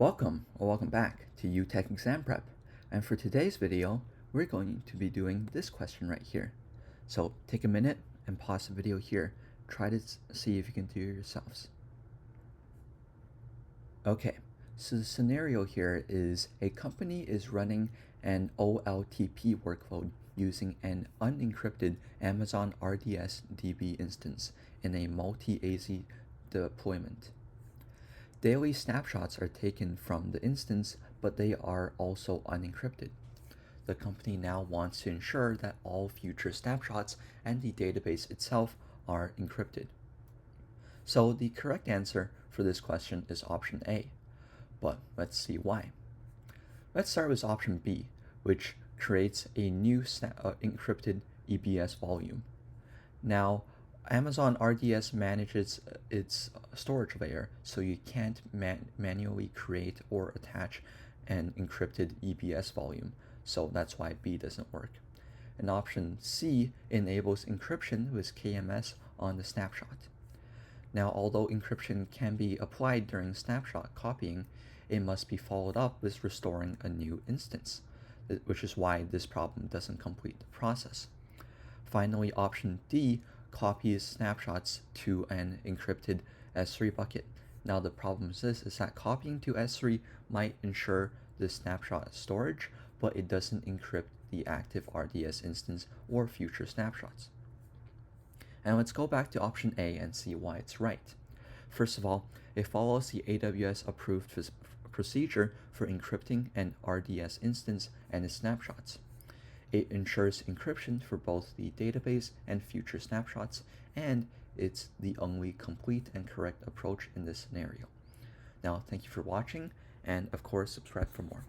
Welcome or welcome back to UTech Exam Prep. And for today's video, we're going to be doing this question right here. So take a minute and pause the video here. Try to see if you can do it yourselves. Okay, so the scenario here is a company is running an OLTP workload using an unencrypted Amazon RDS DB instance in a multi-AZ deployment. Daily snapshots are taken from the instance, but they are also unencrypted. The company now wants to ensure that all future snapshots and the database itself are encrypted. So the correct answer for this question is option A, but let's see why. Let's start with option B, which creates a new encrypted EBS volume. Now, Amazon RDS manages its storage layer, so you can't manually create or attach an encrypted EBS volume, so that's why B doesn't work. And option C enables encryption with KMS on the snapshot. Now, although encryption can be applied during snapshot copying, it must be followed up with restoring a new instance, which is why this problem doesn't complete the process. Finally, option D copies snapshots to an encrypted S3 bucket. Now the problem is that copying to S3 might ensure the snapshot storage, but it doesn't encrypt the active RDS instance or future snapshots. And let's go back to option A and see why it's right. First of all, it follows the AWS approved procedure for encrypting an RDS instance and its snapshots. It ensures encryption for both the database and future snapshots, and it's the only complete and correct approach in this scenario. Now, thank you for watching, and of course, subscribe for more.